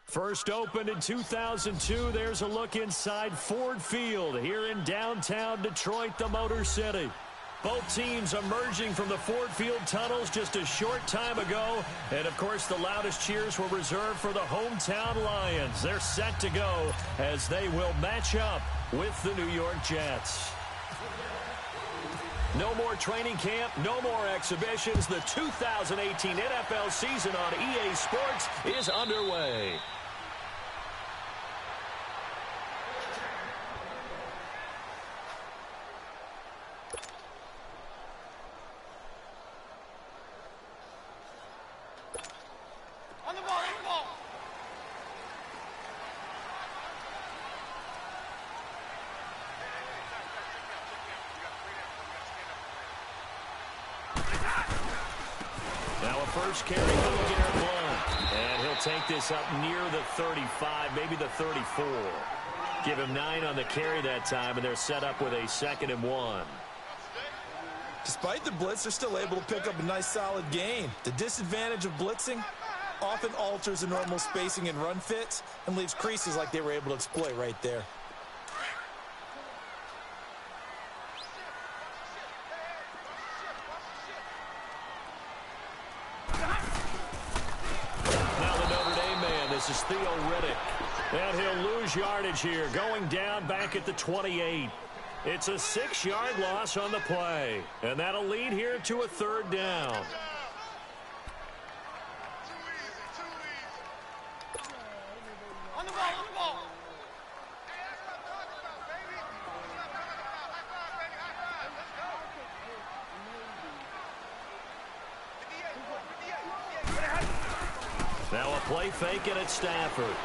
First opened in 2002, there's a look inside Ford Field here in downtown Detroit, the Motor City. Both teams emerging from the Ford Field tunnels just a short time ago. And, of course, the loudest cheers were reserved for the hometown Lions. They're set to go as they will match up with the New York Jets. No more training camp, no more exhibitions. The 2018 NFL season on EA Sports is underway. First carry for Garrett Blount. And he'll take this up near the 35, maybe the 34. Give him 9 on the carry that time, and they're set up with a 2nd and 1. Despite the blitz, they're still able to pick up a nice solid gain. The disadvantage of blitzing often alters the normal spacing and run fits and leaves creases like they were able to exploit right there. This is Theo Riddick. And he'll lose yardage here, going down back at the 28. It's a 6-yard loss on the play. And that'll lead here to a 3rd down. On the ball, on the ball. Now a play fake, and it's Stafford.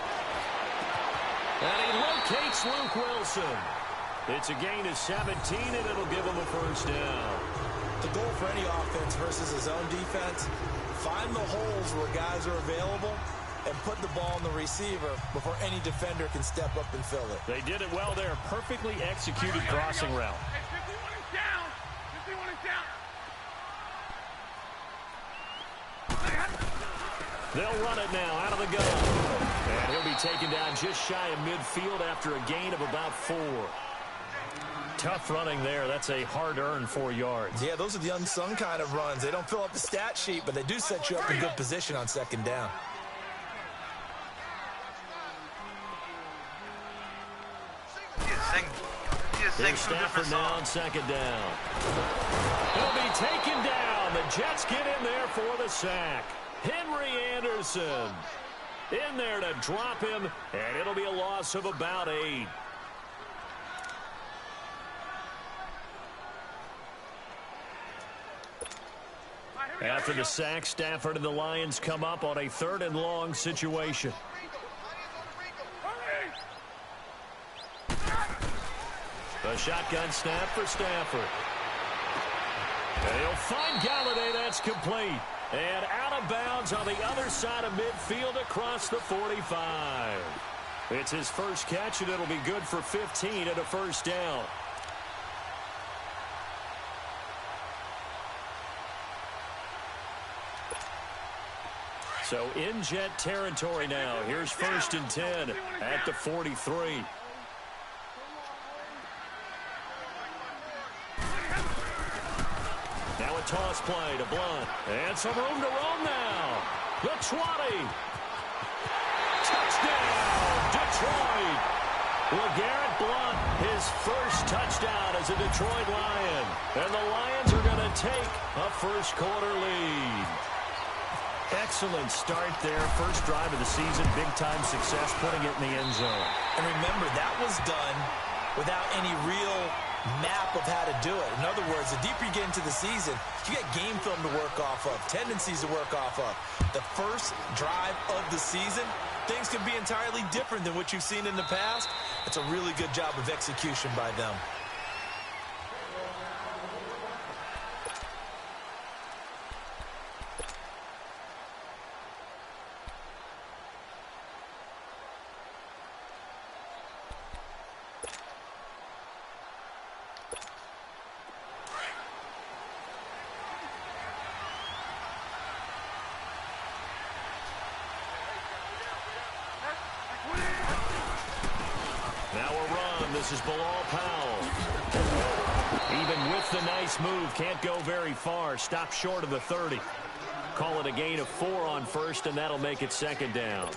And he locates Luke Wilson. It's a gain of 17, and it'll give him a 1st down. The goal for any offense versus his own defense, find the holes where guys are available and put the ball on the receiver before any defender can step up and fill it. They did it well there. Perfectly executed crossing route. Hey, 51 is down. 51 is down. They'll run it now out of the gun. And he'll be taken down just shy of midfield after a gain of about 4. Tough running there. That's a hard-earned 4 yards. Yeah, those are the unsung kind of runs. They don't fill up the stat sheet, but they do set you up in good position on 2nd down. Here's Stafford now on 2nd down. He'll be taken down. The Jets get in there for the sack. Henry Anderson in there to drop him, and it'll be a loss of about 8. After the sack, Stafford and the Lions come up on a 3rd and long situation. The shotgun snap for Stafford. And he'll find Galladay. That's complete. And out of bounds on the other side of midfield across the 45. It's his first catch, and it'll be good for 15 and a 1st down. So in Jet territory now. Here's 1st and 10 at the 43. Now a toss play to Blount. And some room to roam now. The 20. Touchdown, Detroit. LeGarrette Blount, his first touchdown as a Detroit Lion. And the Lions are going to take a 1st quarter lead. Excellent start there. First drive of the season. Big-time success, putting it in the end zone. And remember, that was done without any real map of how to do it. In other words, the deeper you get into the season, you get game film to work off of, tendencies to work off of. The first drive of the season, things can be entirely different than what you've seen in the past. It's a really good job of execution by them. Now a run. This is Bilal Powell. Even with the nice move, can't go very far. Stop short of the 30. Call it a gain of 4 on first, and that'll make it second down.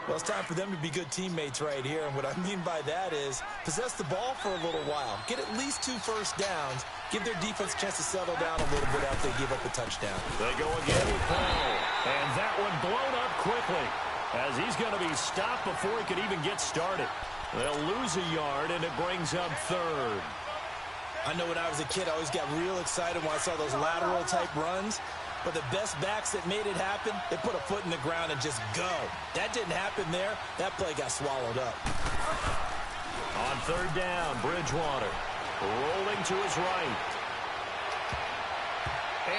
Well, it's time for them to be good teammates right here. And what I mean by that is possess the ball for a little while. Get at least 2 first downs. Give their defense a chance to settle down a little bit after they give up a touchdown. They go again with Powell. And that one blown up quickly as he's going to be stopped before he could even get started. They'll lose a yard, and it brings up third. I know when I was a kid, I always got real excited when I saw those lateral-type runs. But the best backs that made it happen, they put a foot in the ground and just go. That didn't happen there. That play got swallowed up. On third down, Bridgewater rolling to his right.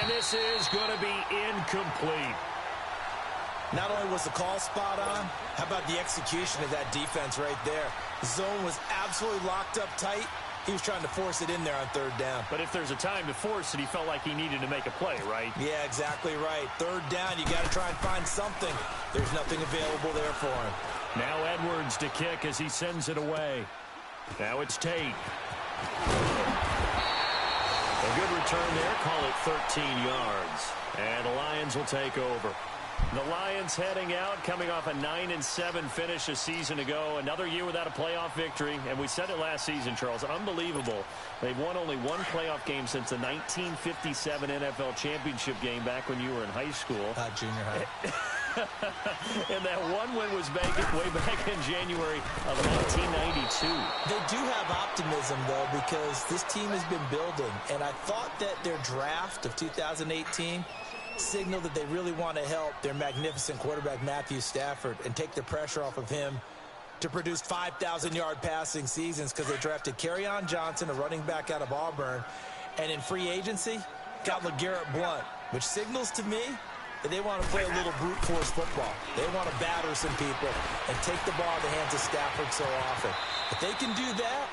And this is going to be incomplete. Not only was the call spot on, how about the execution of that defense right there? The zone was absolutely locked up tight. He was trying to force it in there on third down. But if there's a time to force it, he felt like he needed to make a play, right? Yeah, exactly right. Third down, you got to try and find something. There's nothing available there for him. Now Edwards to kick as he sends it away. Now it's Tate. A good return there. Call it 13 yards. And the Lions will take over. The Lions heading out, coming off a 9-7 finish a season ago. Another year without a playoff victory. And we said it last season, Charles. Unbelievable. They've won only one playoff game since the 1957 NFL championship game back when you were in high school. Junior high. And that one win was way back in January of 1992. They do have optimism, though, because this team has been building. And I thought that their draft of 2018 signal that they really want to help their magnificent quarterback Matthew Stafford and take the pressure off of him to produce 5,000-yard passing seasons, because they drafted Kerryon Johnson, a running back out of Auburn, and in free agency got LeGarrette Blount, which signals to me that they want to play a little brute force football. They want to batter some people and take the ball in the hands of Stafford so often. If they can do that,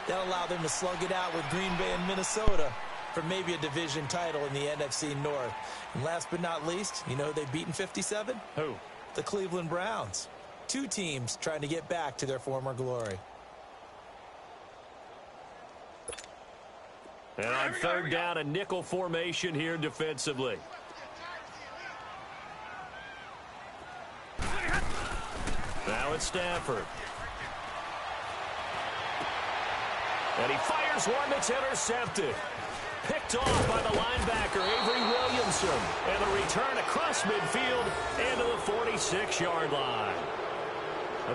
that'll allow them to slug it out with Green Bay and Minnesota for maybe a division title in the NFC North. And last but not least, you know who they beat in 57? Who? The Cleveland Browns. 2 teams trying to get back to their former glory. And on third down, a nickel formation here defensively. Now it's Stafford. And he fires one that's intercepted. Picked off by the linebacker, Avery Williamson. And the return across midfield into the 46-yard line.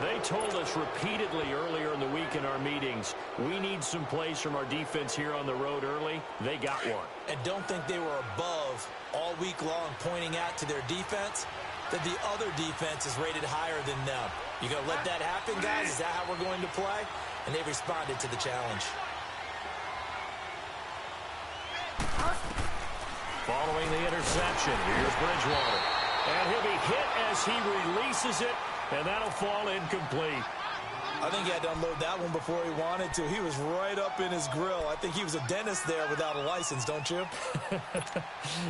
They told us repeatedly earlier in the week in our meetings, we need some plays from our defense here on the road early. They got one. And don't think they were above all week long pointing out to their defense that the other defense is rated higher than them. You going to let that happen, guys? Is that how we're going to play? And they responded to the challenge. Following the interception, here's Bridgewater. And he'll be hit as he releases it, and that'll fall incomplete. I think he had to unload that one before he wanted to. He was right up in his grill. I think he was a dentist there without a license, don't you?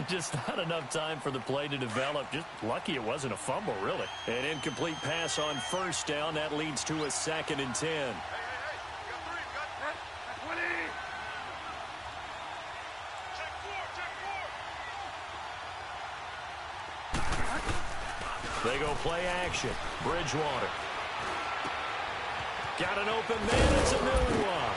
Just not enough time for the play to develop. Just lucky it wasn't a fumble, really. An incomplete pass on first down. That leads to a 2nd and 10. They go play action. Bridgewater. Got an open man. It's a new one.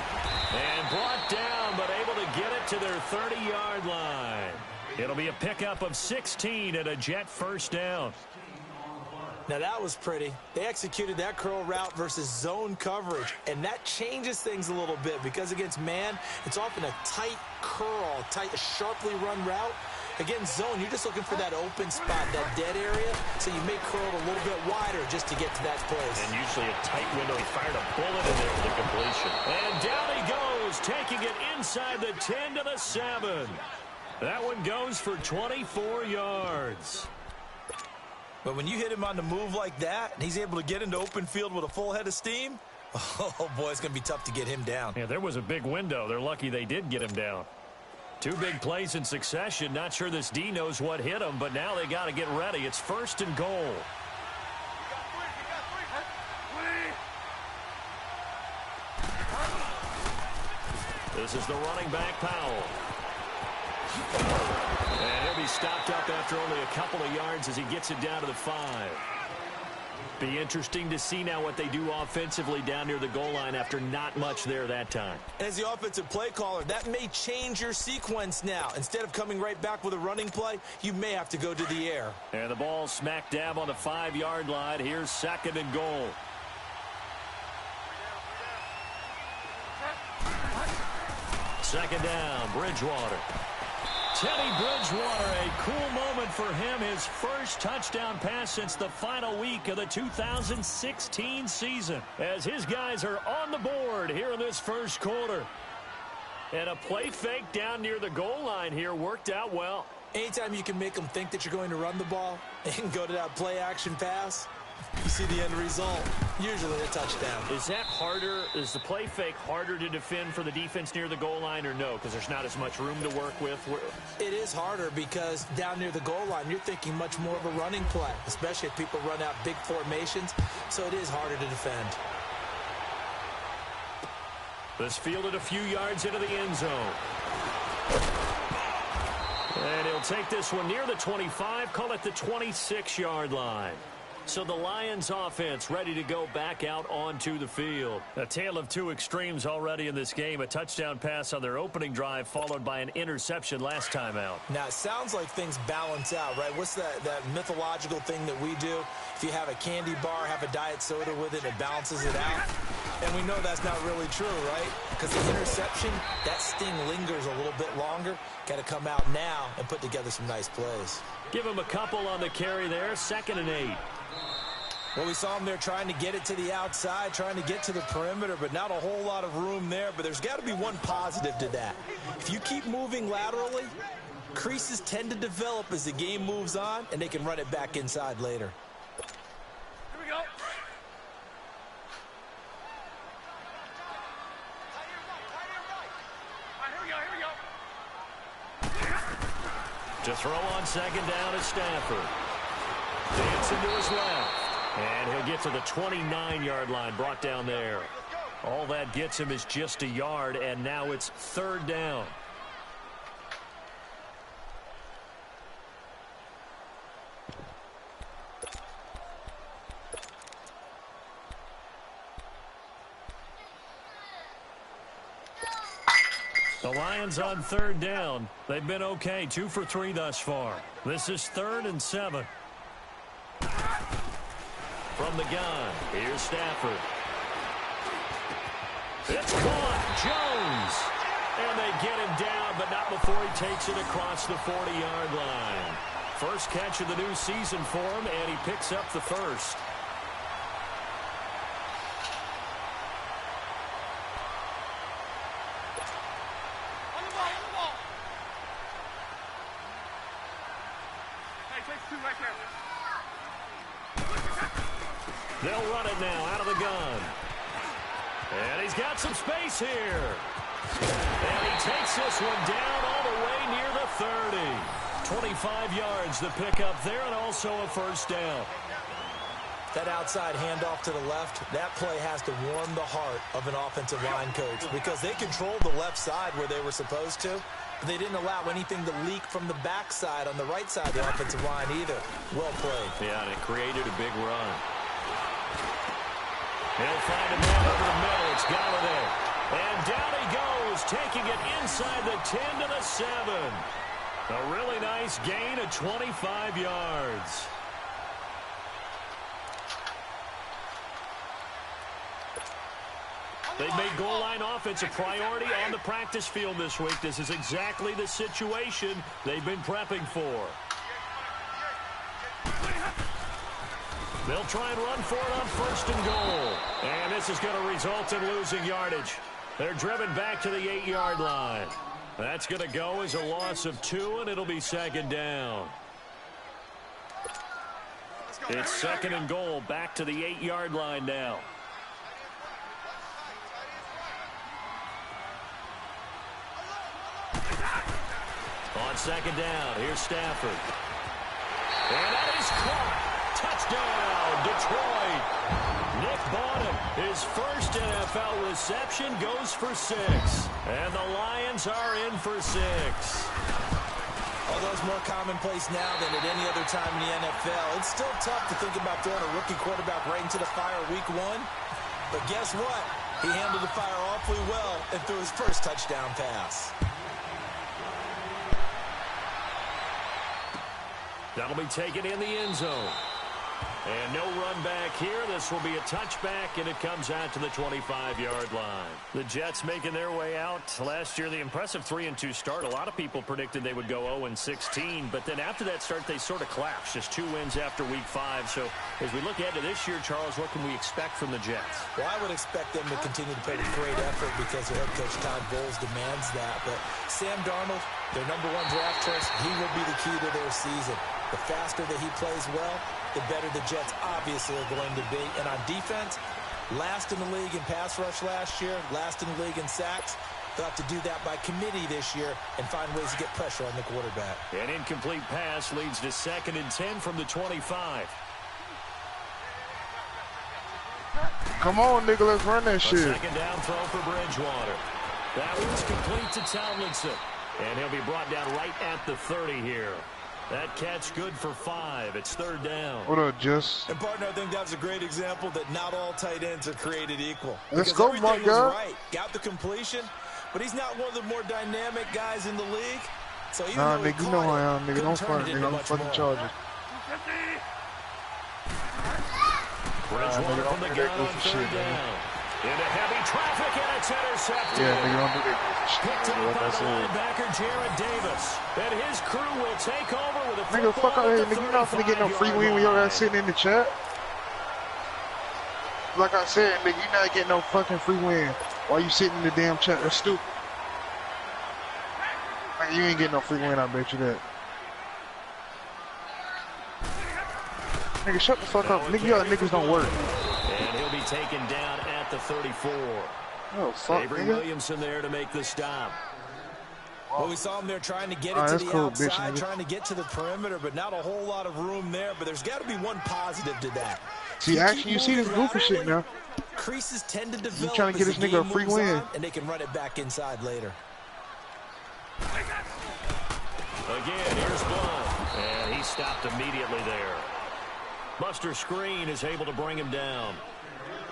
And brought down, but able to get it to their 30-yard line. It'll be a pickup of 16 and a Jet first down. Now that was pretty. They executed that curl route versus zone coverage, and that changes things a little bit because against man, it's often a tight curl, sharply run route. Against zone, you're just looking for that open spot, that dead area, so you may curl it a little bit wider just to get to that place. And usually a tight window. He fired a bullet in there for the completion. And down he goes, taking it inside the 10 to the 7. That one goes for 24 yards. But when you hit him on the move like that, and he's able to get into open field with a full head of steam, oh, boy, it's going to be tough to get him down. Yeah, there was a big window. They're lucky they did get him down. 2 big plays in succession. Not sure this D knows what hit him, but now they got to get ready. It's 1st and goal. This is the running back, Powell. And he'll be stopped up after only a couple of yards as he gets it down to the 5. Be interesting to see now what they do offensively down near the goal line after not much there that time. As the offensive play caller, that may change your sequence now. Instead of coming right back with a running play, you may have to go to the air. And the ball smack dab on the 5-yard line. Here's 2nd and goal. Second down, Bridgewater. Teddy Bridgewater, a cool moment for him. His first touchdown pass since the final week of the 2016 season. As his guys are on the board here in this first quarter. And a play fake down near the goal line here worked out well. Anytime you can make them think that you're going to run the ball and go to that play action pass, you see the end result, usually a touchdown. Is that harder? Is the play fake harder to defend for the defense near the goal line or no? Because there's not as much room to work with? It is harder because down near the goal line, you're thinking much more of a running play, especially if people run out big formations. So it is harder to defend. This fielded a few yards into the end zone. And he'll take this one near the 25, call it the 26-yard line. So the Lions offense ready to go back out onto the field. A tale of two extremes already in this game. A touchdown pass on their opening drive followed by an interception last time out. Now, it sounds like things balance out, right? What's that mythological thing that we do? If you have a candy bar, have a diet soda with it, it balances it out. And we know that's not really true, right? Because the interception, that sting lingers a little bit longer. Got to come out now and put together some nice plays. Give him a couple on the carry there. 2nd and 8. Well, we saw him there trying to get it to the outside, trying to get to the perimeter, but not a whole lot of room there. But there's got to be one positive to that. If you keep moving laterally, creases tend to develop as the game moves on, and they can run it back inside later. Here we go. To throw on 2nd down is Stafford. Dancing to his left. And he'll get to the 29-yard line, brought down there. All that gets him is just a yard, and now it's 3rd down. The Lions on 3rd down. They've been okay, 2 for 3 thus far. This is 3rd and 7. From the gun, here's Stafford. It's caught, Jones. And they get him down, but not before he takes it across the 40-yard line. First catch of the new season for him, and he picks up the first. On the ball, on the ball. Hey, takes 2 right there. They'll run it now out of the gun. And he's got some space here. And he takes this one down all the way near the 30. 25 yards the pickup there, and also a first down. That outside handoff to the left, that play has to warm the heart of an offensive line coach because they controlled the left side where they were supposed to. But they didn't allow anything to leak from the backside on the right side of the offensive line either. Well played. Yeah, and it created a big run. He'll find a man over the middle. It's Galladay. And down he goes, taking it inside the 10 to the 7. A really nice gain of 25 yards. They've made goal line offense a priority on the practice field this week. This is exactly the situation they've been prepping for. They'll try and run for it on 1st and goal. And this is going to result in losing yardage. They're driven back to the 8-yard line. That's going to go as a loss of 2, and it'll be 2nd down. It's 2nd and goal, back to the 8-yard line now. On 2nd down, here's Stafford. And that is caught. Touchdown, Detroit. Nick Bottom, his first NFL reception, goes for 6. And the Lions are in for 6. Although it's more commonplace now than at any other time in the NFL, it's still tough to think about throwing a rookie quarterback right into the fire week 1. But guess what? He handled the fire awfully well and threw his first touchdown pass. That'll be taken in the end zone. And no run back here. This will be a touchback, and it comes out to the 25-yard line. The Jets making their way out. Last year, the impressive 3-2 start. A lot of people predicted they would go 0-16, but then after that start, they sort of collapsed. Just 2 wins after Week 5. So as we look ahead to this year, Charles, what can we expect from the Jets? Well, I would expect them to continue to play with great effort because their head coach Todd Bowles demands that. But Sam Darnold, their #1 draft choice, he will be the key to their season. The faster that he plays well, the better the Jets obviously are going to be. And on defense, last in the league in pass rush last year, last in the league in sacks. They'll have to do that by committee this year and find ways to get pressure on the quarterback. An incomplete pass leads to 2nd and 10 from the 25. Come on, nigga, let's run that shit. Second down throw for Bridgewater. That one's complete to Tomlinson. And he'll be brought down right at the 30 here. That catch good for 5. It's 3rd down. What up, Jess? And, partner, I think that was a great example that not all tight ends are created equal. Let's go, my guy. Right. Got the completion, but he's not one of the more dynamic guys in the league. So even nah, though nigga, you know who I am, nigga. Don't front, nigga. I'm fucking Chargers. Bridgewater from the gun on 3rd down. Into heavy traffic, and it's intercepted. Yeah, nigga, don't do that shit. Picked up by the linebacker, Jared Davis. And his crew will take over with a nigga, fuck out here, nigga. You're not finna get no free win when your ass sitting in the chat. Like I said, nigga, you're not getting no fucking free win while you sitting in the damn chat. That's stupid. Like, you ain't getting no free win, I bet you that. Nigga, shut the fuck up. Nigga, y'all niggas don't work. And he'll be taken down at the 34. Oh, fuck, Avery nigga. Williamson there to make the stop. Well, we saw him there trying to get it to the cool, outside, bitch, trying to get to the perimeter, but not a whole lot of room there. But there's got to be one positive to that. See, actually, you see this goofy shit now. Creases tend to develop. You trying to get this nigga a free win. And they can run it back inside later. Again, here's Blunt. And he stopped immediately there. Buster Screen is able to bring him down.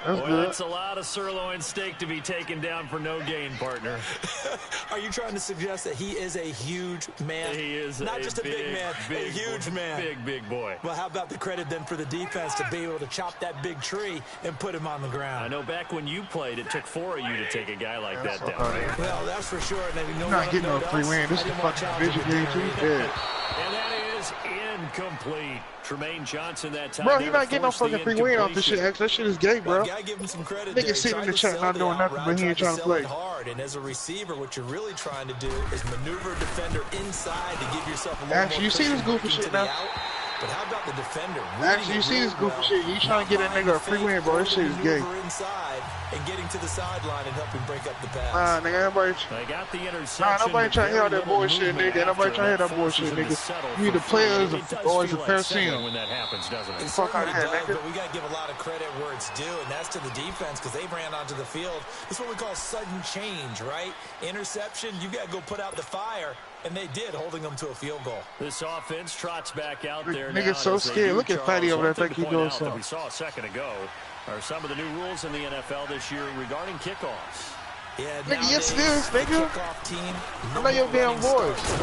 That's Boy, good. that's a lot of sirloin steak to be taken down for no gain, partner. Are you trying to suggest that he is a huge man? He is not just a big man, a huge man. Big boy. Well, how about the credit then for the defense to be able to chop that big tree and put him on the ground? I know back when you played, it took 4 of you to take a guy like that down. Right? Well, that's for sure. And You're not getting no free win. This is a fucking division game too. Dead. And that is incomplete. Tremaine Johnson that time. Bro, you're not getting no fucking free win off this shit, X. That shit is gay, bro. Gotta give him some credit. Nigga sitting in the chat not doing nothing, but he ain't trying to play. Hard. And as a receiver, what you're really trying to do is maneuver a defender inside to give yourself a little Actually, you more see this cushion goofy to shit the now? out. But how about the defender? Actually, you see this goofy shit. You trying to get that nigga a free win, bro. This shit is gay. Inside and getting to the sideline and helping break up the pass. Nah, nigga, everybody. They got the interception. Nah, nobody trying to hear all that bullshit, nigga. Nobody trying to hear that bullshit, nigga. You need the players or is a fair scene. When that happens, doesn't it? Fuck out of here, nigga. But we got to give a lot of credit where it's due, and that's to the defense because they ran onto the field. It's what we call sudden change, right? Interception, you got to go put out the fire, and they did, holding them to a field goal. This offense trots back out there. Nigga's so scared. Look at Fatty over there. I think he's doing something. We saw a second ago are some of the new rules in the NFL this year regarding kickoffs. Yeah, nigga, yes it is, nigga. Kickoff team. I'm not your damn voice. You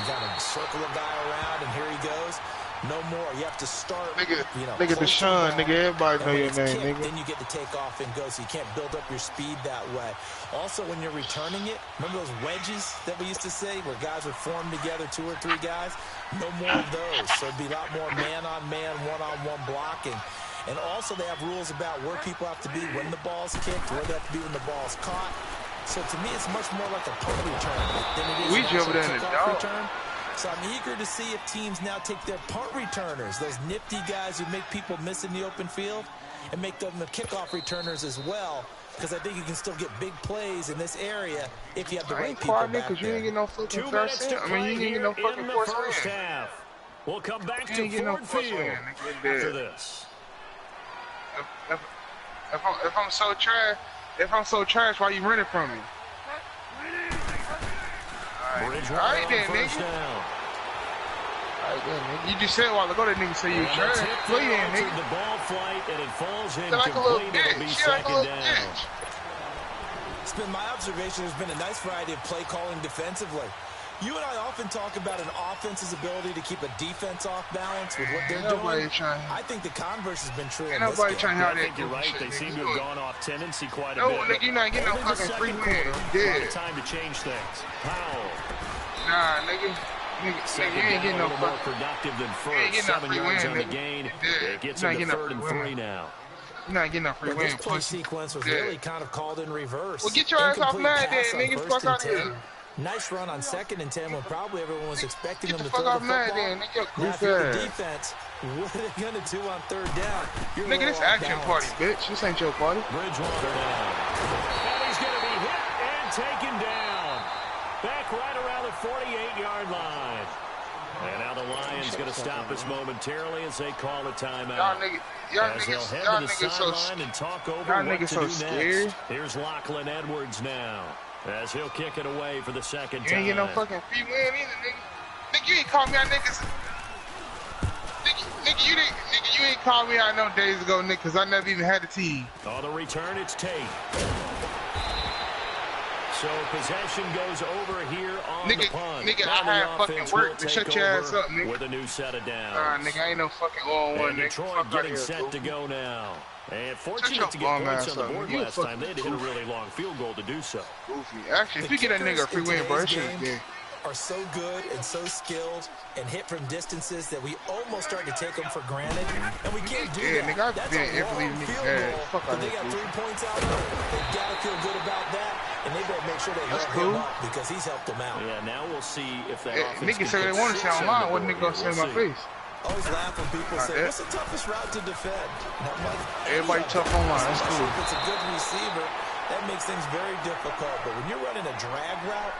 got to circle a guy around, and here he goes. No more. You have to start. Nigga, nigga Deshaun, nigga, everybody know your name, nigga. Then you get to take off and go, so you can't build up your speed that way. Also, when you're returning it, remember those wedges that we used to say where guys would form together, 2 or 3 guys? No more of those. So it'd be a lot more man-on-man, one-on-one blocking. And also they have rules about where people have to be when the ball's kicked, where they have to be when the ball's caught. So to me, it's much more like a punt return than it is we an jumping in the dog. return. So I'm eager to see if teams now take their punt returners, those nifty guys who make people miss in the open field, and make them the kickoff returners as well. Because I think you can still get big plays in this area if you have the right people back there. You ain't get no fucking 2 minutes to play you ain't get no fucking in the first half. We'll come back to Ford Field after this. If I'm so trash, If I'm so trash, why you running from me? Alright then, nigga. Alright then, nigga. You just said a while ago that nigga say you trash. Play in, nigga. The ball flight and it falls in like a little complete. It'll be bitch. Like a second little down. bitch. It's been my observation. There's been a nice variety of play calling defensively. You and I often talk about an offense's ability to keep a defense off balance with what they're doing. I think the converse has been true in this game. I think you're right. They seem to have gone off tendency quite a bit. No, nigga, you're not getting no fucking free win. Dead. Time to change things. Powell. Nah, nigga. Nigga, you ain't getting no fucking. More productive than first. 7 yards on the gain. It gets him to 3rd and 3 now. You're not getting no free win. This play sequence was really kind of called in reverse. Well, get your ass off Madden, nigga. Fuck out here. Nice run on 2nd and 10 when probably everyone was expecting them to throw the football. Now, if you're the defense, what are they going to do on 3rd down? Nigga, this action party, bitch. This ain't your party. Bridgewater down. And he's going to be hit and taken down. Back right around the 48-yard line. And now the Lions going to stop us momentarily as they call a timeout. Y'all niggas so scared. Here's Lachlan Edwards now, as he'll kick it away for the second time. You ain't get no fucking free win either, nigga. Nigga, you ain't called me out, niggas. Nigga, you ain't called me out no days ago, nigga, because I never even had a team. On the return, it's Tate. So possession goes over here on the punt. Nigga, I had fucking work to shut your ass up, nigga. With a new set of downs. Nah, nigga, I ain't no fucking 0-1, nigga. Detroit getting set to go now. And fortunate to get points on the board last time. They had to hit a really long field goal to do so. Goofy. Actually, if you get a nigga a free win, bro, it should have been. Are so good and so skilled and hit from distances that we almost start to take them for granted, and we can't do that. Nigga, that's a long field goal, but they got 3 points out of it. They gotta feel good about that, and they better make sure they help him up because he's helped them out. Yeah, now we'll see if that offense. Niggas say they want to say online. What nigga gonna say in my face? Always laugh when people say, "What's the toughest route to defend?" Everybody tough online. That's cool. If it's a good receiver, that makes things very difficult. But when you're running a drag route,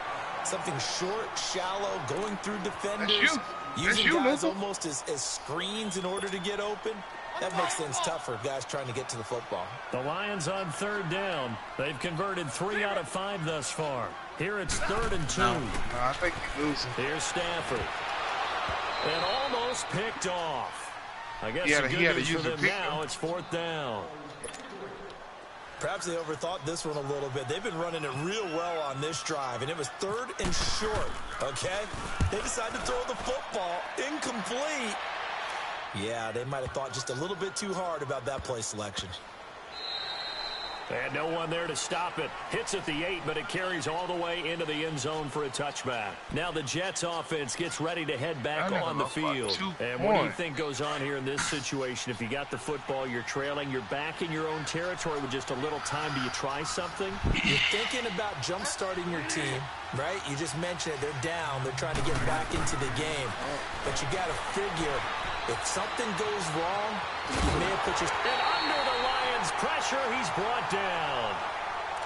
something short, shallow, going through defenders, using guys almost as screens in order to get open, that makes things tough for guys trying to get to the football. The Lions on 3rd down. They've converted 3 out of 5 thus far. Here it's 3rd and 2. No, I think you're losing. Here's Stafford. And almost picked off. I guess the good news for them now, it's 4th down. Perhaps they overthought this one a little bit. They've been running it real well on this drive, and it was 3rd and short, okay? They decided to throw the football incomplete. Yeah, they might have thought just a little bit too hard about that play selection. And no one there to stop it. Hits at the 8, but it carries all the way into the end zone for a touchback. Now the Jets offense gets ready to head back on the field. And what do you think goes on here in this situation? If you got the football, you're trailing, you're back in your own territory with just a little time. Do you try something? You're thinking about jump-starting your team, right? You just mentioned it. They're down. They're trying to get back into the game. But you got to figure, if something goes wrong, you may have put your... And under the Lions' pressure, he's brought down.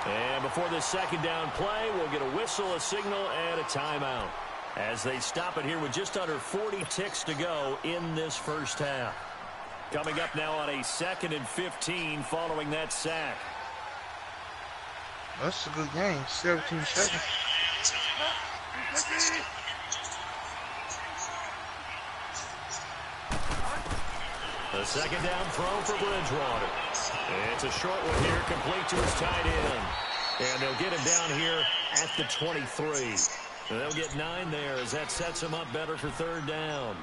And before this 2nd down play, we'll get a whistle, a signal, and a timeout as they stop it here with just under 40 ticks to go in this first half. Coming up now on a 2nd and 15 following that sack. That's a good game. 17 seconds. The 2nd down throw for Bridgewater. It's a short one here, complete to his tight end. And they'll get him down here at the 23. And they'll get 9 there as that sets him up better for 3rd down.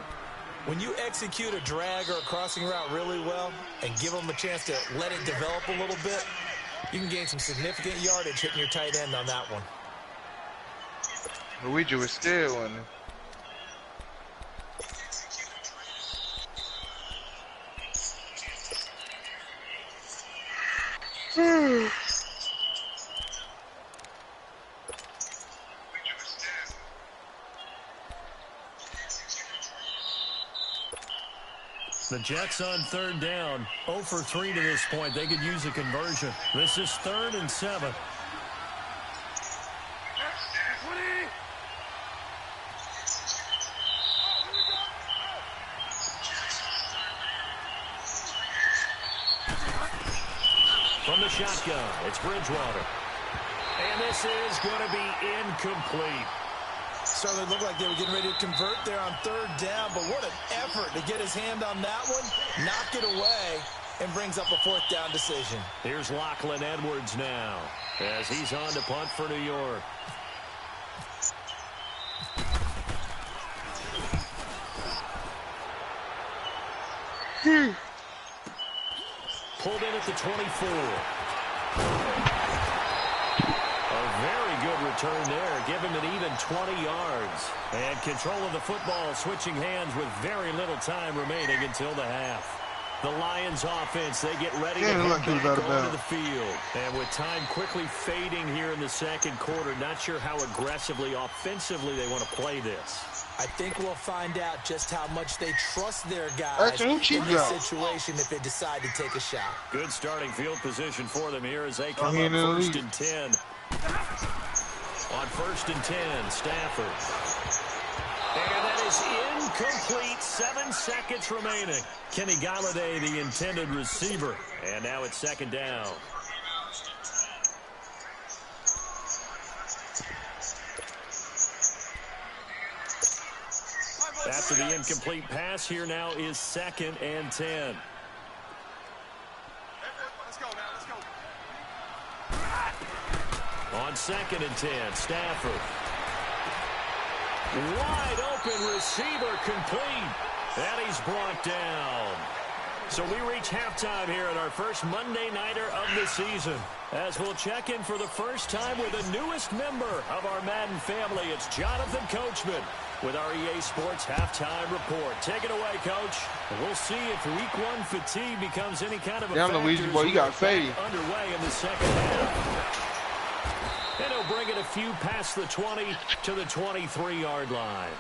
When you execute a drag or a crossing route really well and give them a chance to let it develop a little bit, you can gain some significant yardage hitting your tight end on that one. Luigi was still on it. The Jets on 3rd down, 0 for 3 to this point. They could use a conversion. This is 3rd and 7. From the shotgun, it's Bridgewater. And this is going to be incomplete. Certainly looked like they were getting ready to convert there on third down, but what an effort to get his hand on that one, knock it away, and brings up a fourth down decision. Here's Lachlan Edwards now as he's on to punt for New York. Pulled in at the 24. A very good return there. Give him an even 20 yards. And control of the football switching hands with very little time remaining until the half. The Lions offense, they get ready to head back onto the field. And with time quickly fading here in the second quarter, not sure how aggressively, offensively they want to play this. I think we'll find out just how much they trust their guys in this situation if they decide to take a shot. Good starting field position for them here as they come up first and 10. On first and 10, Stafford. And that is incomplete. 7 seconds remaining. Kenny Galladay, the intended receiver. And now it's second down. After the incomplete pass, here now is second and 10. Let's go now, let's go. On second and 10, Stafford. Wide open receiver complete. And he's brought down. So we reach halftime here at our first Monday Nighter of the season. As we'll check in for the first time with the newest member of our Madden family. It's Jonathan Coachman with our EA Sports Halftime Report. Take it away, Coach. We'll see if Week 1 fatigue becomes any kind of a factor. Luigi, boy, you got faded. Underway in the second half. And he'll bring it a few past the 20 to the 23-yard line.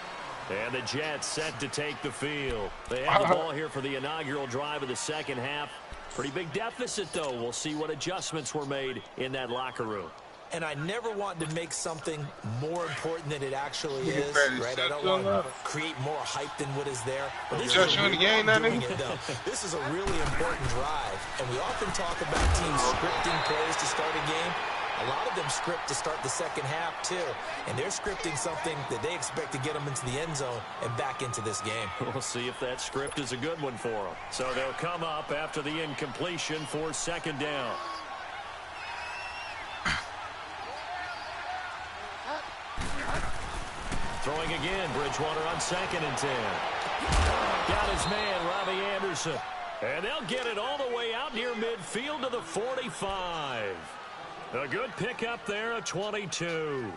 And the Jets set to take the field. They have the ball here for the inaugural drive of the second half. Pretty big deficit, though. We'll see what adjustments were made in that locker room. And I never want to make something more important than it actually is, right? I don't want to create more hype than what is there. But this is This is a really important drive. And we often talk about teams scripting plays to start a game. A lot of them script to start the second half, too. And they're scripting something that they expect to get them into the end zone and back into this game. We'll see if that script is a good one for them. So they'll come up after the incompletion for second down. Throwing again, Bridgewater on second and 10. Got his man, Robbie Anderson. And they'll get it all the way out near midfield to the 45. A good pickup there at 22.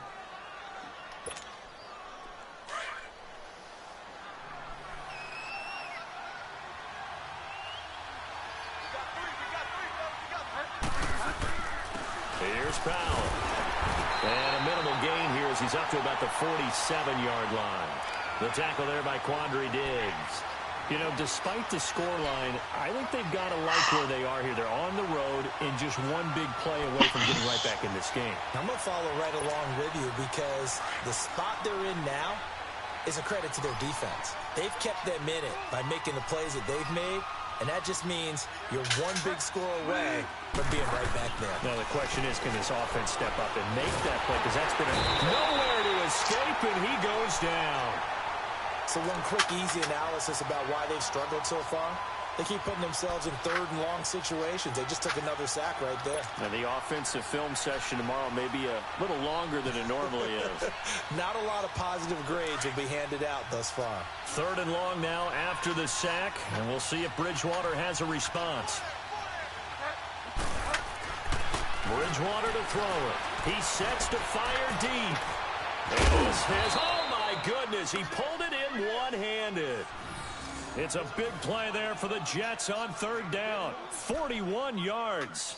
Here's Powell. And a minimal gain here as he's up to about the 47-yard line. The tackle there by Quandre Diggs. You know, despite the scoreline, I think they've got to like where they are here. They're on the road and just one big play away from getting right back in this game. I'm going to follow right along with you because the spot they're in now is a credit to their defense. They've kept them in it by making the plays that they've made, and that just means you're one big score away from being right back there. Now, the question is, can this offense step up and make that play? Because that's been nowhere to escape, and he goes down. So one quick, easy analysis about why they've struggled so far. They keep putting themselves in third and long situations. They just took another sack right there. Now, the offensive film session tomorrow may be a little longer than it normally is. Not a lot of positive grades will be handed out thus far. Third and long now after the sack, and we'll see if Bridgewater has a response. Bridgewater to throw it. He sets to fire deep. And this is, oh my goodness, he pulled it in one-handed. It's a big play there for the Jets on third down. 41 yards.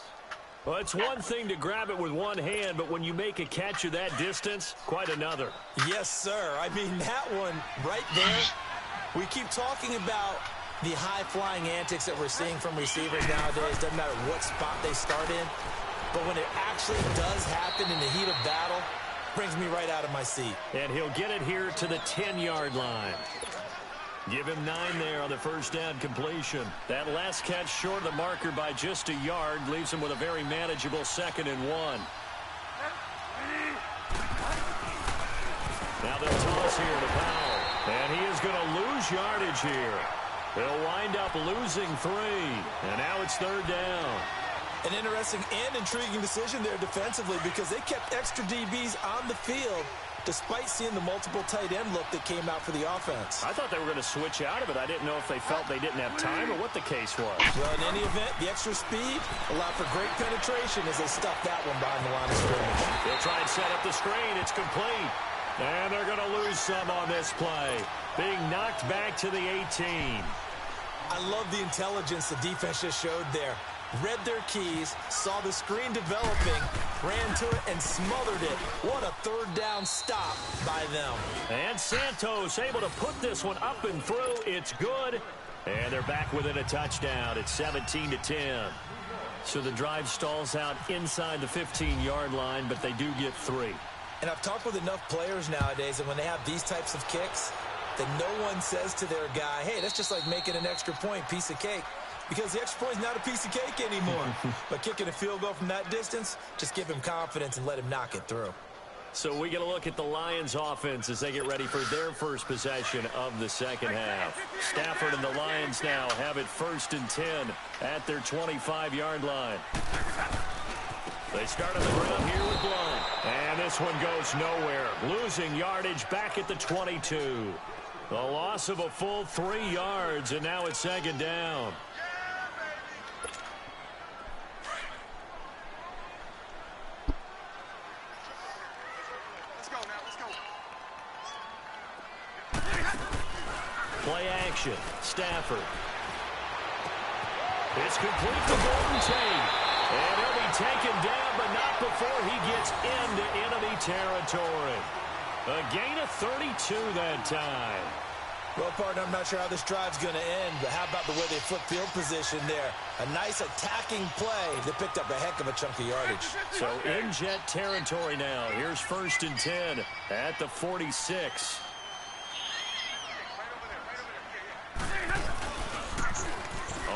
Well, it's one thing to grab it with one hand, but when you make a catch of that distance, quite another. Yes, sir. I mean, that one right there, we keep talking about the high-flying antics that we're seeing from receivers nowadays. Doesn't matter what spot they start in. But when it actually does happen in the heat of battle, brings me right out of my seat. And he'll get it here to the 10-yard line. Give him 9 there on the first down completion. That last catch short of the marker by just a yard leaves him with a very manageable 2nd and 1. Now they'll toss here to Powell. And he is going to lose yardage here. They'll wind up losing 3. And now it's 3rd down. An interesting and intriguing decision there defensively because they kept extra DBs on the field despite seeing the multiple tight end look that came out for the offense. I thought they were going to switch out of it. I didn't know if they felt they didn't have time or what the case was. Well, in any event, the extra speed allowed for great penetration as they stuffed that one behind the line of scrimmage. They'll try and set up the screen. It's complete. And they're going to lose some on this play. Being knocked back to the 18. I love the intelligence the defense just showed there. Read their keys, saw the screen developing, ran to it, and smothered it. What a 3rd down stop by them. And Santos able to put this one up and through. It's good. And they're back within a touchdown. It's 17-10. So the drive stalls out inside the 15-yard line, but they do get 3. And I've talked with enough players nowadays that when they have these types of kicks, that no one says to their guy, hey, that's just like making an extra point, piece of cake. Because the extra point is not a piece of cake anymore. But kicking a field goal from that distance, just give him confidence and let him knock it through. So we get a look at the Lions offense as they get ready for their first possession of the second half. Stafford and the Lions now have it 1st and 10 at their 25-yard line. They start on the ground here with Blount. And this one goes nowhere. Losing yardage back at the 22. The loss of a full 3 yards, and now it's 2nd down. Play action. Stafford. It's complete to Golden Tate. And he'll be taken down, but not before he gets into enemy territory. A gain of 32 that time. Well, partner, I'm not sure how this drive's going to end, but how about the way they flip field position there? A nice attacking play that picked up a heck of a chunk of yardage. So in jet territory now. Here's 1st and 10 at the 46.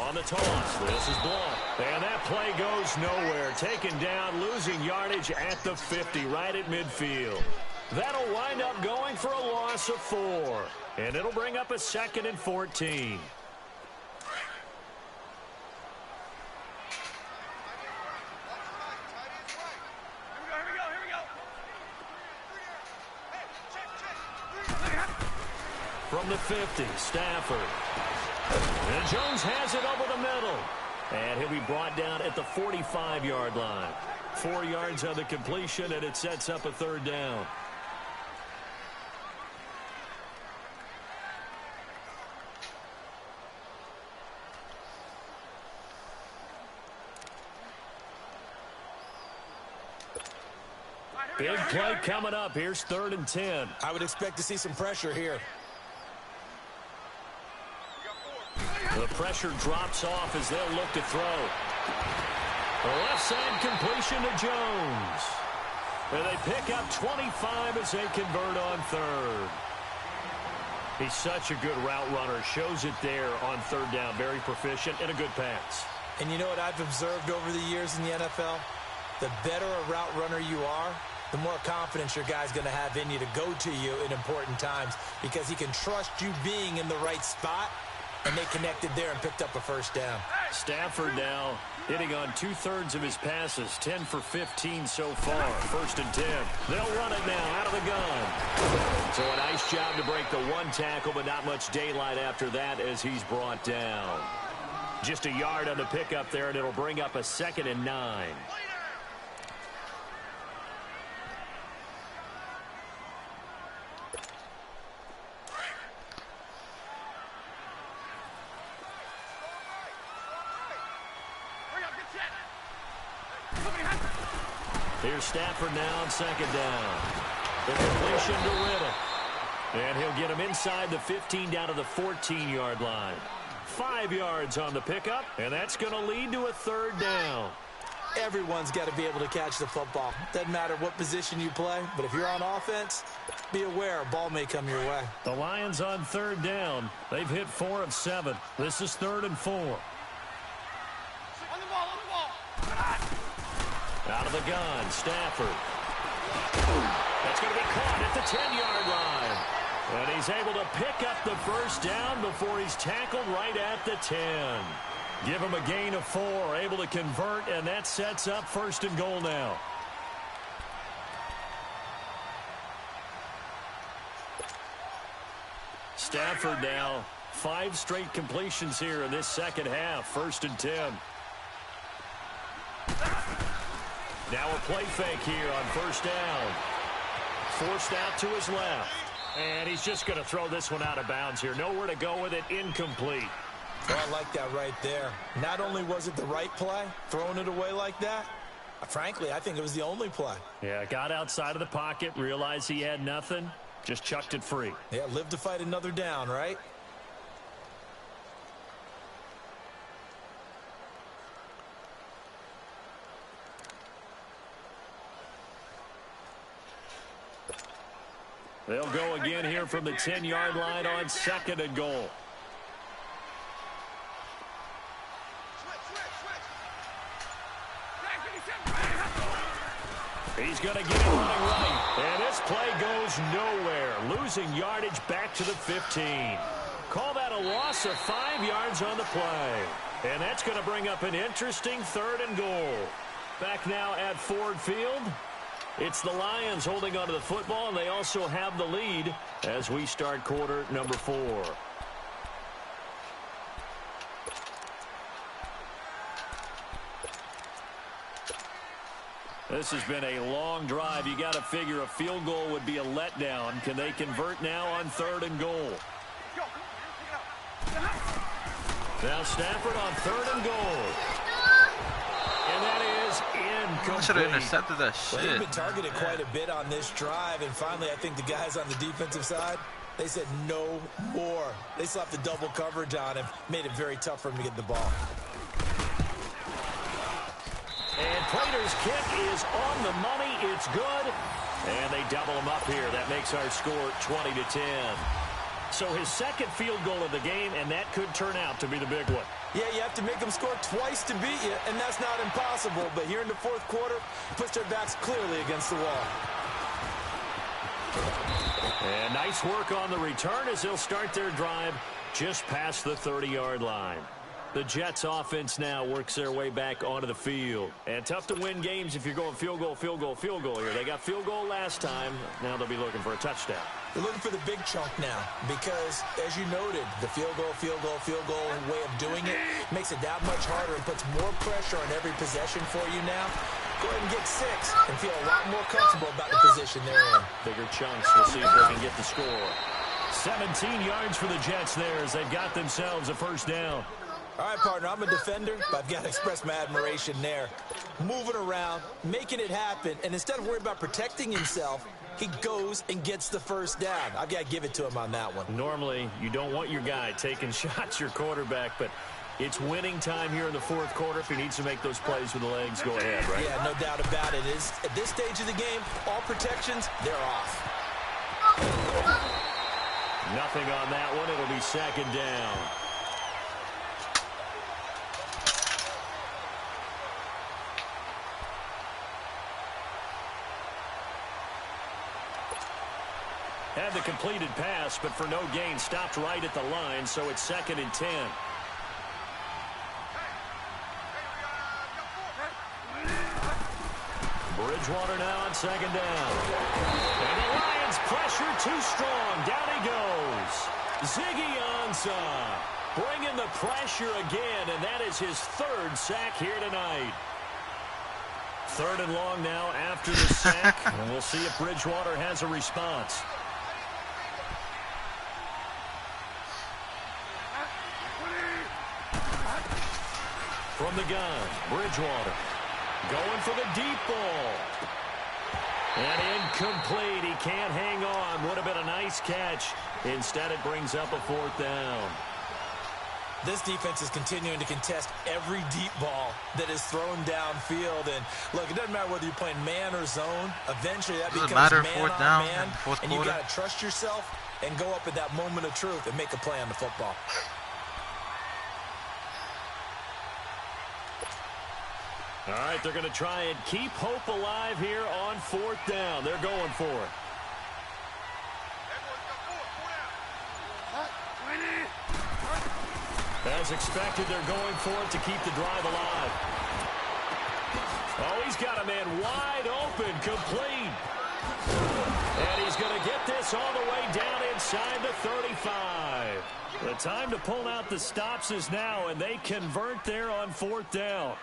On the toss, this is Blount. And that play goes nowhere. Taken down, losing yardage at the 50, right at midfield. That'll wind up going for a loss of 4. And it'll bring up a 2nd and 14. From the 50, Stafford. And Jones has it over the middle. And he'll be brought down at the 45-yard line. 4 yards on the completion, and it sets up a 3rd down. Big play coming up. Here's 3rd and 10. I would expect to see some pressure here. The pressure drops off as they'll look to throw. The left side completion to Jones. And they pick up 25 as they convert on 3rd. He's such a good route runner. Shows it there on 3rd down. Very proficient and a good pass. And you know what I've observed over the years in the NFL? The better a route runner you are, the more confidence your guy's going to have in you to go to you in important times because he can trust you being in the right spot. And they connected there and picked up a 1st down. Stafford now hitting on 2/3 of his passes, 10 for 15 so far. 1st and 10. They'll run it now out of the gun. So a nice job to break the 1 tackle, but not much daylight after that as he's brought down. Just a yard on the pickup there, and it'll bring up a 2nd and 9. Here's Stafford now on 2nd down. The completion to Riddle. And he'll get him inside the 15 down to the 14-yard line. 5 yards on the pickup, and that's going to lead to a 3rd down. everyone's got to be able to catch the football. Doesn't matter what position you play, but if you're on offense, be aware a ball may come your way. The Lions on third down. They've hit 4 of 7. This is 3rd and 4. On the ball, on the ball. Out of the gun, Stafford. That's going to be caught at the 10-yard line. And he's able to pick up the first down before he's tackled right at the 10. Give him a gain of 4, able to convert, and that sets up 1st and goal now. Stafford now, 5 straight completions here in this second half, 1st and 10. Now a play fake here on 1st down. Forced out to his left. And he's just going to throw this one out of bounds here. Nowhere to go with it, incomplete. Well, I like that right there. Not only was it the right play, throwing it away like that, frankly, I think it was the only play. Yeah, got outside of the pocket, realized he had nothing, just chucked it free. Yeah, live to fight another down, right? They'll go again here from the 10-yard line on 2nd and goal. He's going to get it running right. And this play goes nowhere. Losing yardage back to the 15. Call that a loss of 5 yards on the play. And that's going to bring up an interesting 3rd and goal. Back now at Ford Field. It's the Lions holding onto the football, and they also have the lead as we start quarter number 4. This has been a long drive. You got to figure a field goal would be a letdown. Can they convert now on 3rd and goal? Now Stafford on 3rd and goal. And that is incomplete. I should have intercepted that shit. Well, they've been targeted quite a bit on this drive, and finally I think the guys on the defensive side, they said no more. They slapped the double coverage on him, made it very tough for him to get the ball. And Prater's kick is on the money. It's good. And they double him up here. That makes our score 20-10. So his 2nd field goal of the game, and that could turn out to be the big one. Yeah, you have to make them score twice to beat you, and that's not impossible. But here in the 4th quarter, puts their backs clearly against the wall. And nice work on the return as they'll start their drive just past the 30-yard line. The Jets offense now works their way back onto the field. And tough to win games if you're going field goal, field goal, field goal here. They got field goal last time. Now they'll be looking for a touchdown. They're looking for the big chunk now because, as you noted, the field goal way of doing it makes it that much harder and puts more pressure on every possession for you now. Go ahead and get 6 and feel a lot more comfortable about the position they're in. Bigger chunks. We'll see if they can get the score. 17 yards for the Jets there as they've got themselves a 1st down. All right, partner, I'm a defender, but I've got to express my admiration there. Moving around, making it happen, and instead of worrying about protecting himself, he goes and gets the 1st down. I've got to give it to him on that one. Normally, you don't want your guy taking shots, your quarterback, but it's winning time here in the 4th quarter. If he needs to make those plays with the legs, go ahead, right? Yeah, no doubt about it. At this stage of the game, all protections, they're off. Nothing on that one. It'll be 2nd down. Had the completed pass, but for no gain, stopped right at the line, so it's 2nd and 10. Bridgewater now on 2nd down. And the Lions pressure too strong. Down he goes. Ziggy Ansah bringing the pressure again, and that is his 3rd sack here tonight. 3rd and long now after the sack, and we'll see if Bridgewater has a response. From the gun, Bridgewater going for the deep ball. And incomplete. He can't hang on. Would have been a nice catch. Instead, it brings up a 4th down. This defense is continuing to contest every deep ball that is thrown downfield. And look, it doesn't matter whether you're playing man or zone. Eventually, that becomes man on man, and you got to trust yourself and go up at that moment of truth and make a play on the football. All right, they're going to try and keep hope alive here on 4th down. They're going for it. As expected, they're going for it to keep the drive alive. Oh, he's got a man wide open, complete. And he's going to get this all the way down inside the 35. The time to pull out the stops is now, and they convert there on 4th down.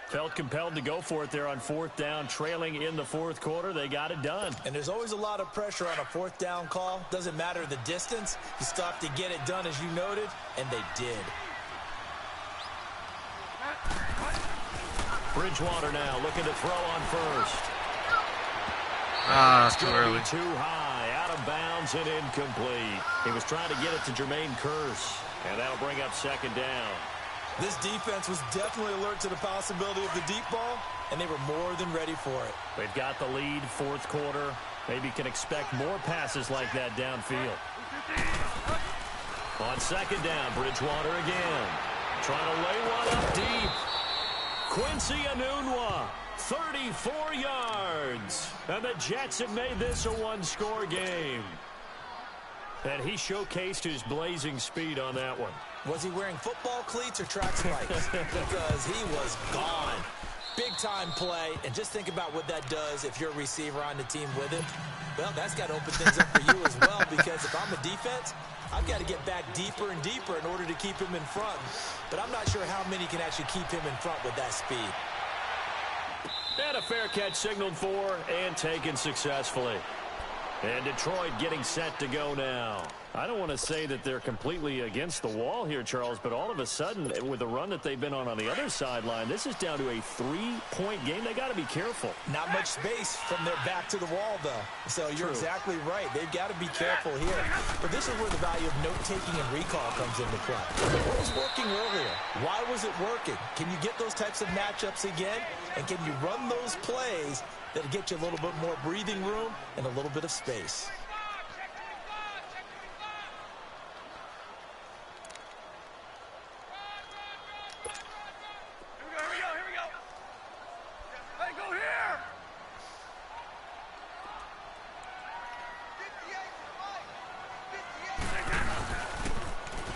Felt compelled to go for it there on 4th down, trailing in the 4th quarter. They got it done. And there's always a lot of pressure on a 4th down call. Doesn't matter the distance. You still have to get it done, as you noted, and they did. Bridgewater now looking to throw on first. Too early. Too high, out of bounds and incomplete. He was trying to get it to Jermaine Kearse, and that'll bring up 2nd down. This defense was definitely alert to the possibility of the deep ball, and they were more than ready for it. They've got the lead, 4th quarter. Maybe can expect more passes like that downfield. On 2nd down, Bridgewater again. Trying to lay one up deep. Quincy Enunwa, 34 yards. And the Jets have made this a one-score game. And he showcased his blazing speed on that one. Was he wearing football cleats or track spikes? Because he was gone. Big-time play, and just think about what that does if you're a receiver on the team with him. Well, that's got to open things up for you as well, because if I'm a defense, I've got to get back deeper and deeper in order to keep him in front. But I'm not sure how many can actually keep him in front with that speed. And a fair catch signaled for and taken successfully. And Detroit getting set to go now. I don't want to say that they're completely against the wall here, Charles, but all of a sudden, with the run that they've been on the other sideline, this is down to a 3-point game. They got to be careful. Not much space from their back to the wall, though. So you're exactly right. They've got to be careful here. But this is where the value of note-taking and recall comes into play. What was working earlier? Why was it working? Can you get those types of matchups again? And can you run those plays that'll get you a little bit more breathing room and a little bit of space?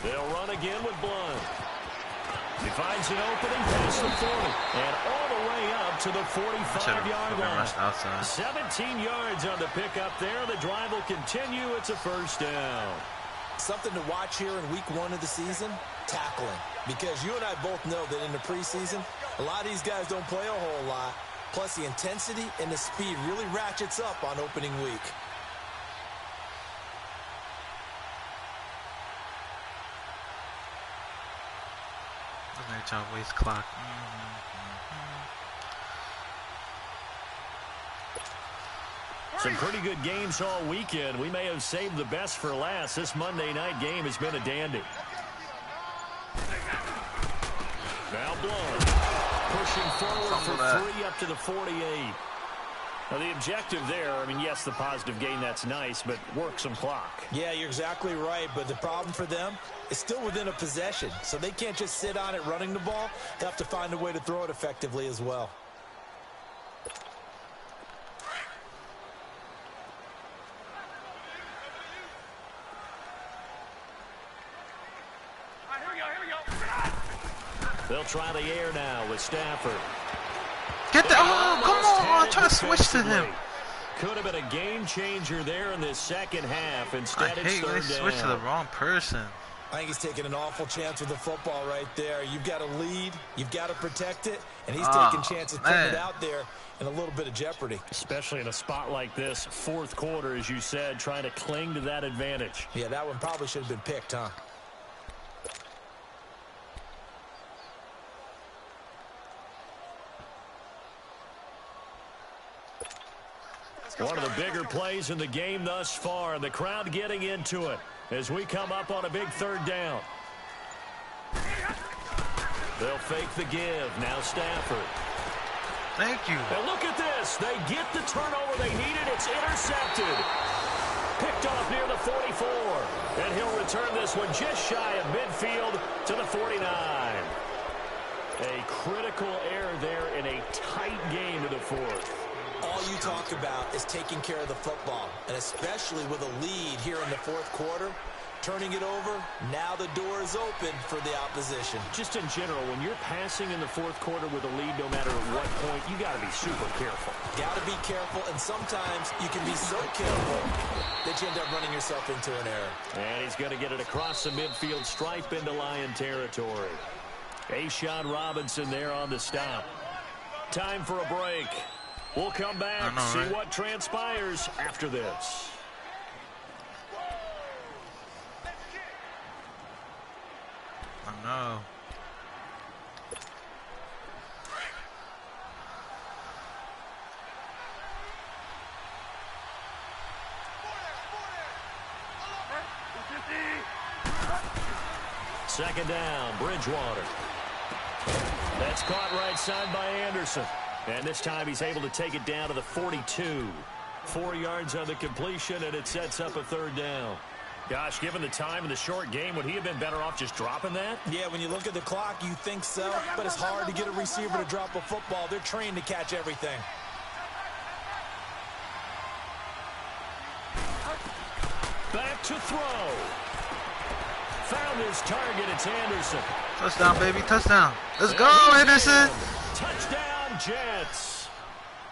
They'll run again with Blunt. He finds an opening past the 40 and all the way up to the 45-yard line. 17 yards on the pickup there. The drive will continue. It's a 1st down. Something to watch here in week 1 of the season, tackling. Because you and I both know that in the preseason, a lot of these guys don't play a whole lot. Plus, the intensity and the speed really ratchets up on opening week. Trying to waste clock. Some pretty good games all weekend. We may have saved the best for last. This Monday night game has been a dandy. Now Blunt pushing forward for 3 up to the 48. Now, the objective there, I mean, yes, the positive gain, that's nice, but work some clock. Yeah, you're exactly right, but the problem for them is still within a possession, so they can't just sit on it running the ball. They have to find a way to throw it effectively as well. They'll try the air now with Stafford. Get the, oh, come on, try to switch to him. Could have been a game changer there in this second half. Instead, I it's hate when they switch to the wrong person. I think he's taking an awful chance with the football right there. You've got to lead, you've got to protect it, and he's taking chances putting it out there in a little bit of jeopardy. Especially in a spot like this, 4th quarter, as you said, trying to cling to that advantage. Yeah, that one probably should have been picked, huh? One of the bigger plays in the game thus far, and the crowd getting into it as we come up on a big 3rd down. They'll fake the give. Now Stafford. Thank you. And look at this. They get the turnover they needed. It's intercepted. Picked off near the 44. And he'll return this one just shy of midfield to the 49. A critical error there in a tight game in the fourth. All you talk about is taking care of the football, and especially with a lead here in the fourth quarter. Turning it over, now the door is open for the opposition. Just in general, when you're passing in the fourth quarter with a lead, no matter at what point, you got to be super careful. Got to be careful, and sometimes you can be so careful that you end up running yourself into an error. And he's going to get it across the midfield stripe into Lion territory. A'Shawn Robinson there on the stop. Time for a break. We'll come back, see what transpires after this. I know. Second down, Bridgewater. That's caught right side by Anderson. And this time he's able to take it down to the 42. 4 yards on the completion, and it sets up a third down. Gosh, given the time in the short game, would he have been better off just dropping that? Yeah, when you look at the clock, you think so, but it's hard to get a receiver to drop a football. They're trained to catch everything. Back to throw. Found his target. It's Anderson. Touchdown, baby. Touchdown. Let's go, Anderson. Touchdown, Jets.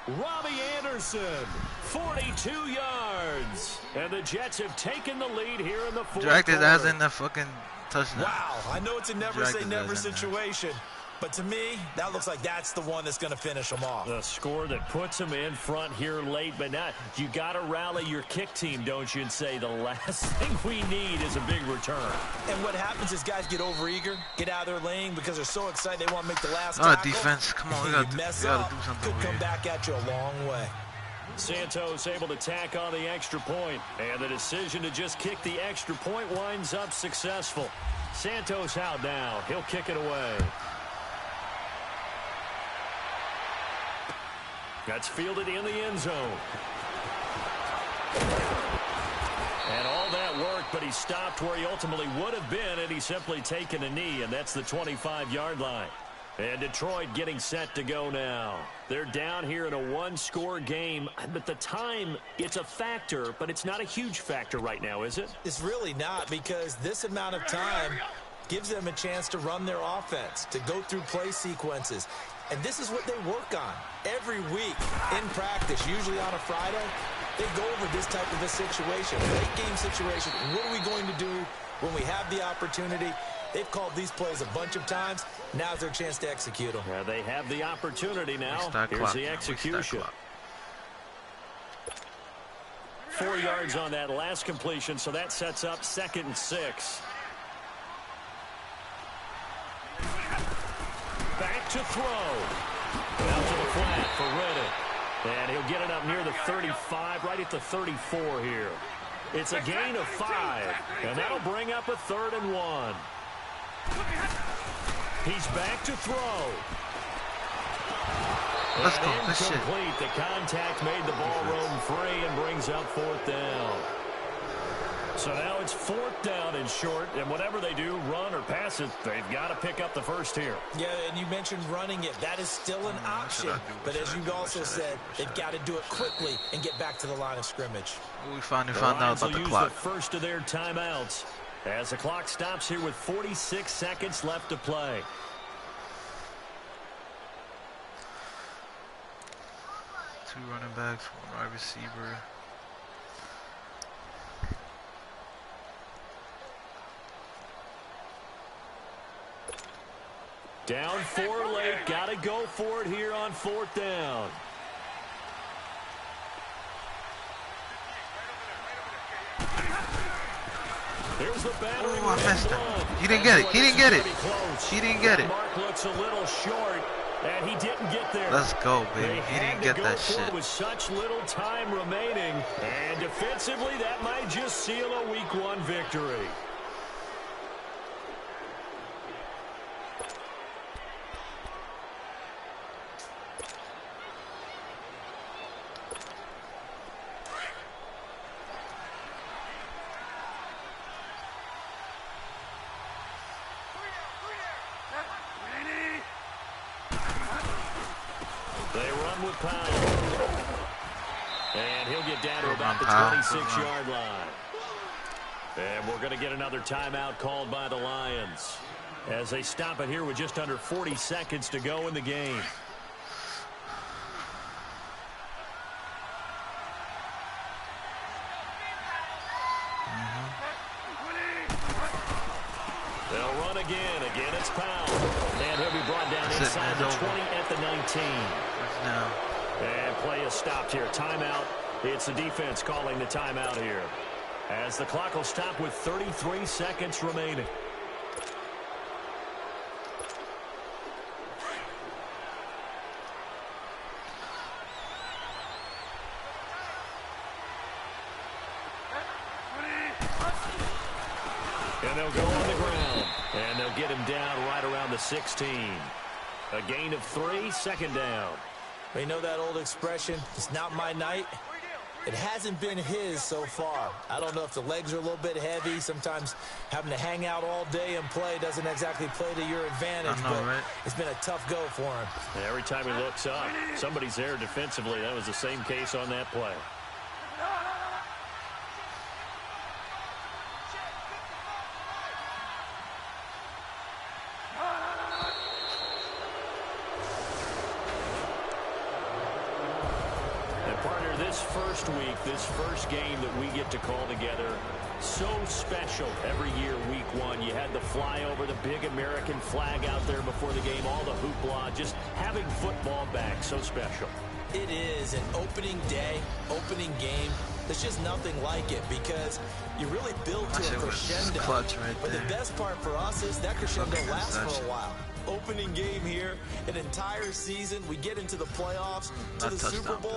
Robbie Anderson, 42 yards. And the Jets have taken the lead here in the fourth quarter. Dragged his ass in the fucking touchdown. Wow, I know it's a never-say-never situation, but to me, that looks like that's the one that's going to finish them off. The score that puts them in front here late, but not. You got to rally your kick team, don't you, and say the last thing we need is a big return. And what happens is guys get overeager, get out of their lane because they're so excited they want to make the last tackle. Defense. Come on, we got to do something. Could come back at you a long way. Santos able to tack on the extra point, and the decision to just kick the extra point winds up successful. Santos out now. He'll kick it away. That's fielded in the end zone. And all that work, but he stopped where he ultimately would have been, and he's simply taken a knee, and that's the 25-yard line. And Detroit getting set to go now. They're down here in a one-score game, but the time, it's a factor, but it's not a huge factor right now, is it? It's really not, because this amount of time gives them a chance to run their offense, to go through play sequences. And this is what they work on every week in practice, usually on a Friday. They go over this type of a situation, late game situation. What are we going to do when we have the opportunity? They've called these plays a bunch of times. Now's their chance to execute them. Yeah, they have the opportunity now. Here's the execution. 4 yards on that last completion, so that sets up 2nd and 6. Back to throw. Down to the flat for Riddick. And he'll get it up near the 35, right at the 34 here. It's a gain of 5, and that'll bring up a 3rd and 1. He's back to throw. Let's go. Good shit. The contact made the ball roam free and brings up 4th down. So now it's 4th down and short, and whatever they do, run or pass it, they've got to pick up the first here. Yeah, and you mentioned running it. That is still an option. But as you also said, they've got to do it quickly and get back to the line of scrimmage. We finally found out about the clock. The first of their timeouts as the clock stops here with 46 seconds left to play. Two running backs, one wide receiver. Down 4 late, got to go for it here on 4th down. Here's the batter. Oh, I messed up. He didn't get it. He didn't get it. He didn't get it. Mark looks a little short, and he didn't get there. Let's go, baby. He didn't get that shit. With such little time remaining, and defensively, that might just seal a Week 1 victory. They run with Powell. And he'll get down to about the 26-yard line. And we're going to get another timeout called by the Lions as they stop it here with just under 40 seconds to go in the game. They'll run again. Again, it's Powell. And he'll be brought down inside the 20 at the 19. And play is stopped here. Timeout. It's the defense calling the timeout here, as the clock will stop with 33 seconds remaining. And they'll go on the ground. And they'll get him down right around the 16. A gain of 3, second down. You know that old expression, it's not my night? It hasn't been his so far. I don't know if the legs are a little bit heavy. Sometimes having to hang out all day and play doesn't exactly play to your advantage. But it's been a tough go for him. And every time he looks up, somebody's there defensively. That was the same case on that play. First week, this first game that we get to call together, so special every year. Week 1, you had the flyover, the big American flag out there before the game, all the hoopla, just having football back, so special. It is an opening day, opening game. There's just nothing like it because you really build to a crescendo. But the best part for us is that crescendo lasts for a while. Opening game here, an entire season. We get into the playoffs, to the Super Bowl.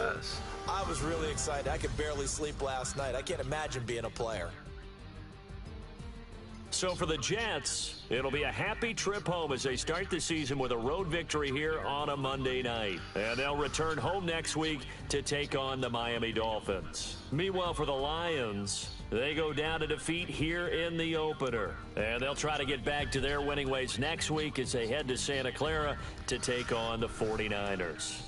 I was really excited. I could barely sleep last night. I can't imagine being a player. So for the Jets, it'll be a happy trip home as they start the season with a road victory here on a Monday night. And they'll return home next week to take on the Miami Dolphins. Meanwhile, for the Lions, they go down to defeat here in the opener. And they'll try to get back to their winning ways next week as they head to Santa Clara to take on the 49ers.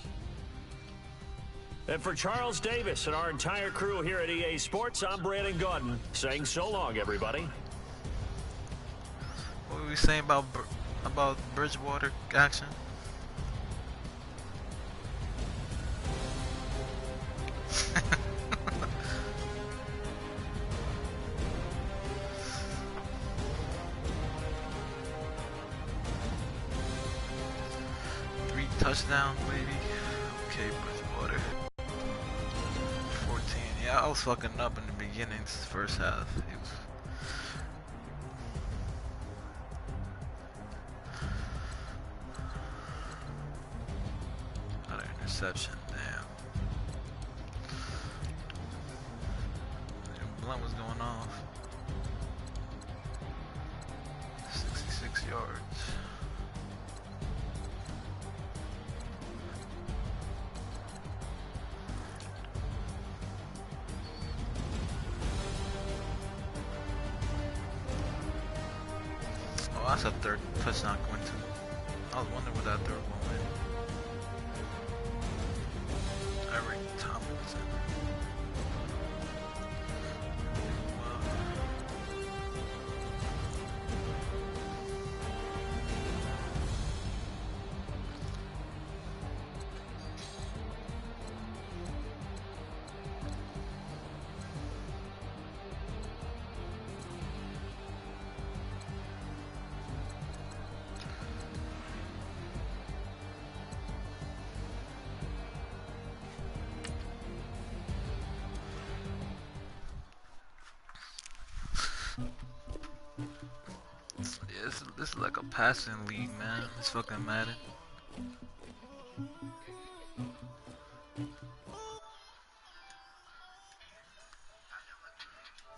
And for Charles Davis and our entire crew here at EA Sports, I'm Brandon Gaudin saying so long, everybody. What were we saying about Bridgewater action? Touchdown, baby. Okay, Bridgewater. 14. Yeah, I was fucking up in the beginning, first half. It was... Another interception, damn. Blunt was going off. 66 yards. That's a third touchdown going to. I was wondering what that third one went. Eric Tomlinson. This is like a passing league, man. It's fucking Madden.